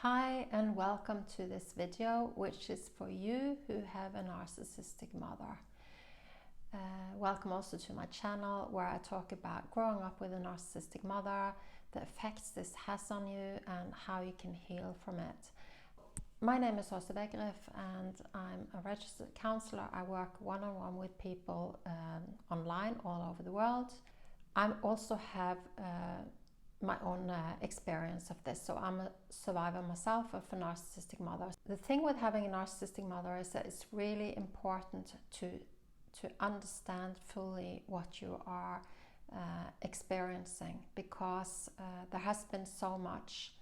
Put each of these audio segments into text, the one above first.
Hi and welcome to this video, which is for you who have a narcissistic mother. Welcome also to my channel where I talk about growing up with a narcissistic mother, the effects this has on you and how you can heal from it. My name is Feverish and I'm a registered counselor. I work one-on-one with people online all over the world. I also have my own experience of this. So I'm a survivor myself of a narcissistic mother. The thing with having a narcissistic mother is that it's really important to understand fully what you are experiencing, because there has been so much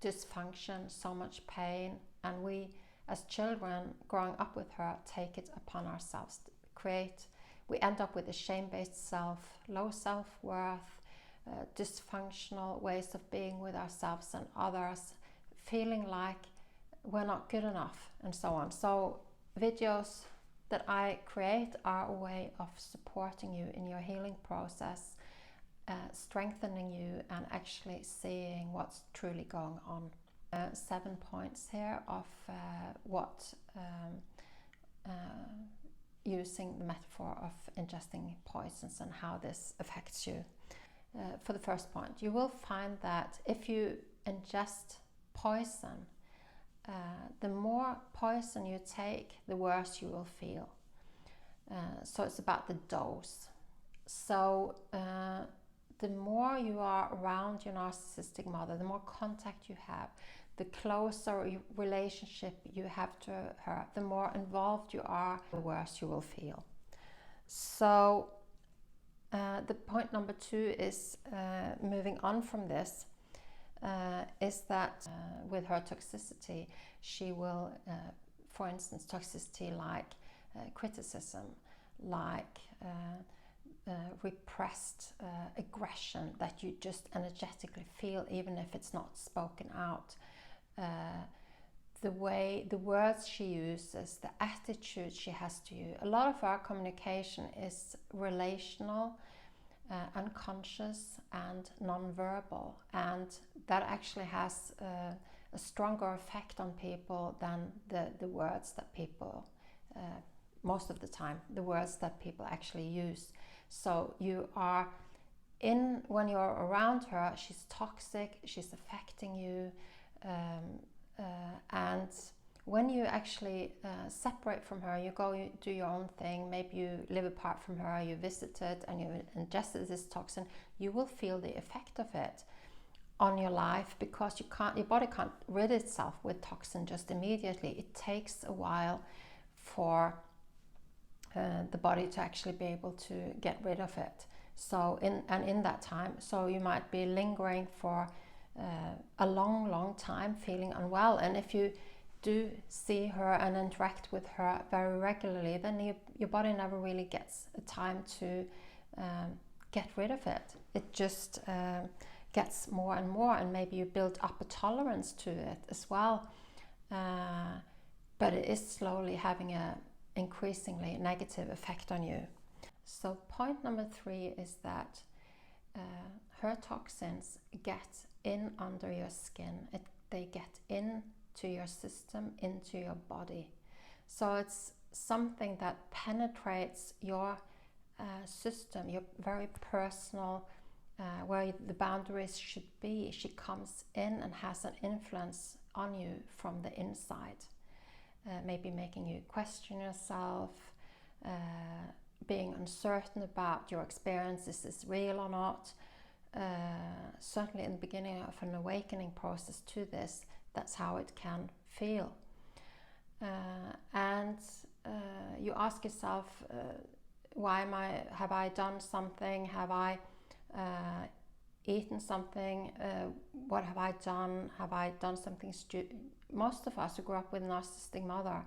dysfunction, so much pain, and we as children growing up with her take it upon ourselves to we end up with a shame-based self, low self-worth, dysfunctional ways of being with ourselves and others, feeling like we're not good enough and so on. So videos that I create are a way of supporting you in your healing process, strengthening you and actually seeing what's truly going on. 7 points here of what using the metaphor of ingesting poisons and how this affects you. For the first point, you will find that if you ingest poison, the more poison you take, the worse you will feel. So it's about the dose. So the more you are around your narcissistic mother, the more contact you have, the closer relationship you have to her, the more involved you are, the worse you will feel. So the point number 2 is moving on from this, is that with her toxicity, she will, for instance, toxicity like criticism, like repressed aggression that you just energetically feel even if it's not spoken out. The words she uses, the attitude she has to you. A lot of our communication is relational, unconscious and non-verbal, and that actually has a stronger effect on people than the words that people, most of the time, the words that people actually use. So you are when you're around her, she's toxic, she's affecting you, and when you actually separate from her, you go, you do your own thing, maybe you live apart from her, you visited and you ingested this toxin, you will feel the effect of it on your life, because your body can't rid itself with toxin just immediately. It takes a while for the body to actually be able to get rid of it. So in that time, so you might be lingering for a long time feeling unwell, and if you do see her and interact with her very regularly, then your body never really gets a time to get rid of it. It just gets more and more, and maybe you build up a tolerance to it as well, but it is slowly having a increasingly negative effect on you. So point number 3 is that her toxins get in under your skin. They get into your system, into your body. So it's something that penetrates your system, your very personal, where the boundaries should be. She comes in and has an influence on you from the inside, maybe making you question yourself, being uncertain about your experience, is this real or not? Certainly in the beginning of an awakening process to this, that's how it can feel. And you ask yourself, have I done something? Have I eaten something? What have I done? Have I done something stupid? Most of us who grew up with a narcissistic mother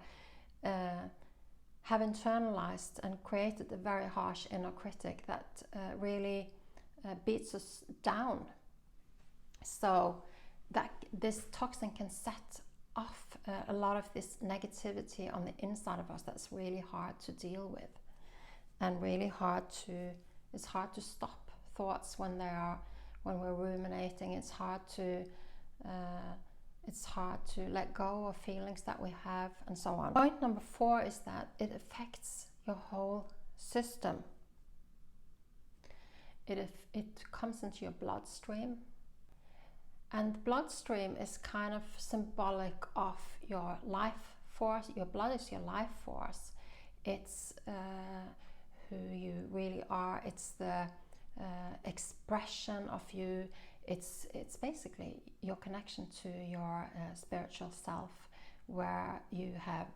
have internalized and created a very harsh inner critic that really beats us down. So that this toxin can set off a lot of this negativity on the inside of us that's really hard to deal with, and really it's hard to stop thoughts when we're ruminating. It's hard to It's hard to let go of feelings that we have, and so on. Point number 4 is that it affects your whole system. It comes into your bloodstream, and the bloodstream is kind of symbolic of your life force. Your blood is your life force. It's who you really are. It's the expression of you. It's basically your connection to your spiritual self, where you have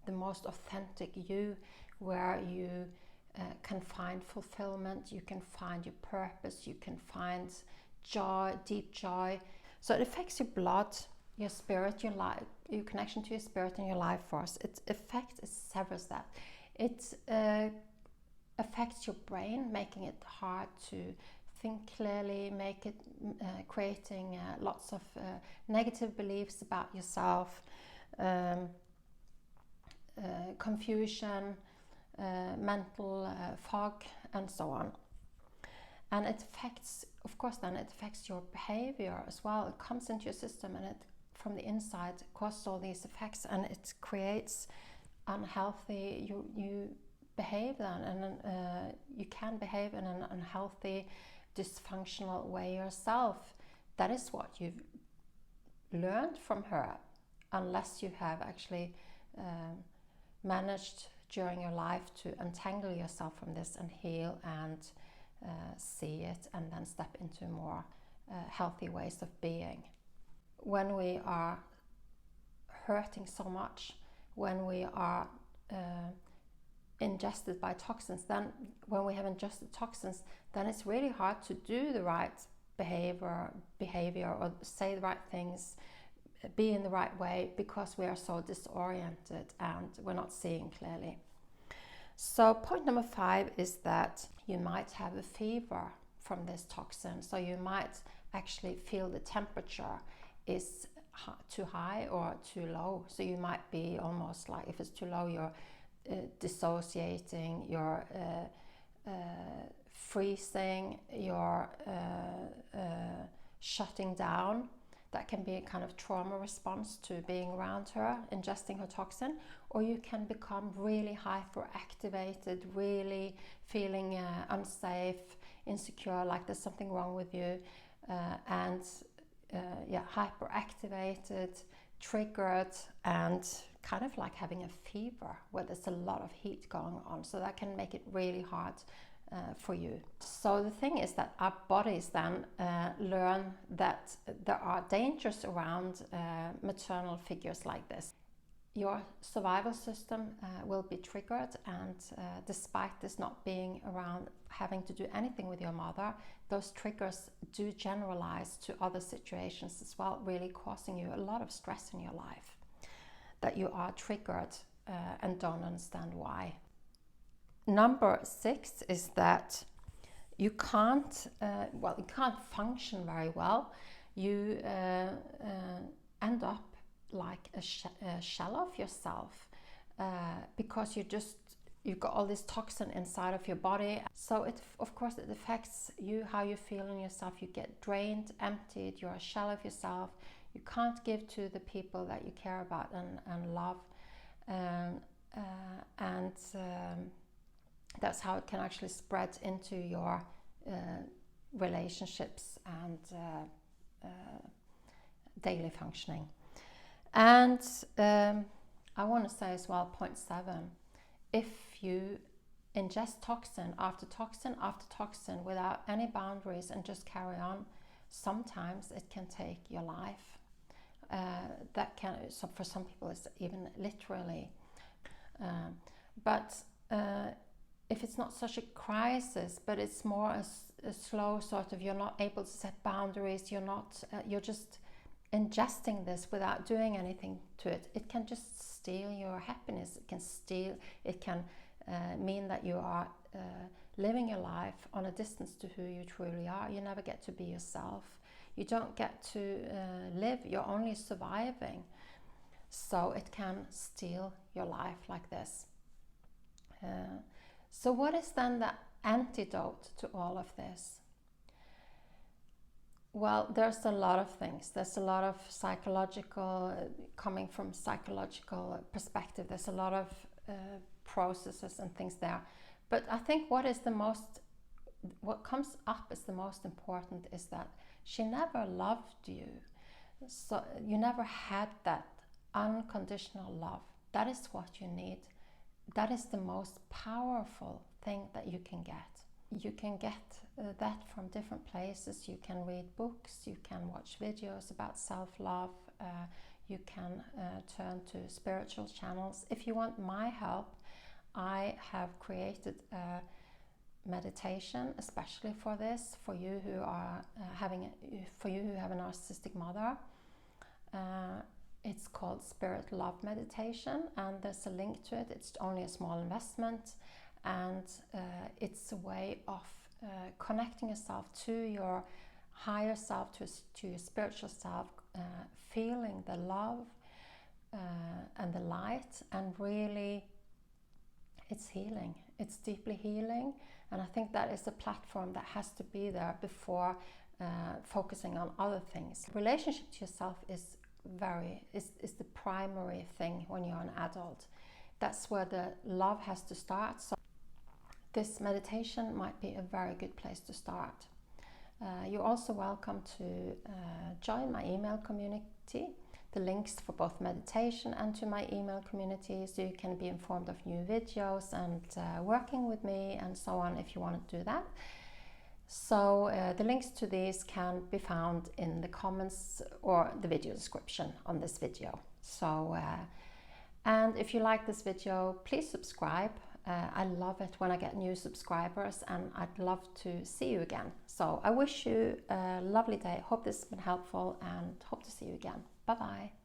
the most authentic you, where you can find fulfillment, you can find your purpose, you can find joy, deep joy. So it affects your blood, your spirit, your life, your connection to your spirit and your life force. It severs that. It affects your brain, making it hard to think clearly, creating lots of negative beliefs about yourself, confusion, mental fog, and so on. And it affects, of course, then it affects your behavior as well. It comes into your system, and it from the inside causes all these effects, and it creates unhealthy. You behave then, and you can behave in an unhealthy, dysfunctional way yourself. That is what you've learned from her, unless you have actually managed during your life to untangle yourself from this and heal and see it, and then step into more healthy ways of being. When we are hurting so much, when we are ingested by toxins, then when we have ingested toxins, then it's really hard to do the right behavior or say the right things, be in the right way, because we are so disoriented and we're not seeing clearly. So point number 5 is that you might have a fever from this toxin. So you might actually feel the temperature is too high or too low. So you might be almost like, if it's too low, you're dissociating, you're freezing, you're shutting down. That can be a kind of trauma response to being around her, ingesting her toxin. Or you can become really hyperactivated, really feeling unsafe, insecure, like there's something wrong with you, and hyperactivated, triggered, and kind of like having a fever where there's a lot of heat going on. So that can make it really hard for you. So the thing is that our bodies then learn that there are dangers around maternal figures like this. Your survival system will be triggered, and despite this not being around having to do anything with your mother, those triggers do generalize to other situations as well, really causing you a lot of stress in your life, that you are triggered and don't understand why. Number 6 is that you can't function very well. You end up like a shell of yourself because you've got all this toxin inside of your body. So it affects you, how you feel in yourself. You get drained, emptied, you're a shell of yourself. You can't give to the people that you care about and love, that's how it can actually spread into your relationships and daily functioning. And I want to say as well, point 7, if you ingest toxin after toxin after toxin without any boundaries and just carry on, sometimes it can take your life. So for some people it's even literally. But if it's not such a crisis, but it's more a slow sort of, you're not able to set boundaries, you're just ingesting this without doing anything to it, it can just steal your happiness. It can mean that you are living your life on a distance to who you truly are. You never get to be yourself. You don't get to live, you're only surviving. So it can steal your life like this. So what is then the antidote to all of this? Well, there's a lot of things. There's a lot of psychological, coming from psychological perspective. There's a lot of processes and things there. But I think what comes up as the most important is that she never loved you. So you never had that unconditional love. That is what you need. That is the most powerful thing that you can get. You can get that from different places. You can read books, you can watch videos about self-love, you can turn to spiritual channels. If you want my help, I have created a meditation especially for this, for you who are for you who have a narcissistic mother. It's called Spirit Love Meditation, and there's a link to it. It's only a small investment, and it's a way of connecting yourself to your higher self, to your spiritual self, feeling the love and the light, and really it's healing. It's deeply healing, and I think that is a platform that has to be there before focusing on other things. Relationship to yourself is the primary thing when you're an adult. That's where the love has to start. So this meditation might be a very good place to start. You're also welcome to join my email community. The links for both meditation and to my email community, so you can be informed of new videos and working with me and so on if you want to do that. So the links to these can be found in the comments or the video description on this video. So and if you like this video, please subscribe. I love it when I get new subscribers, and I'd love to see you again. So I wish you a lovely day. Hope this has been helpful, and hope to see you again. Bye bye.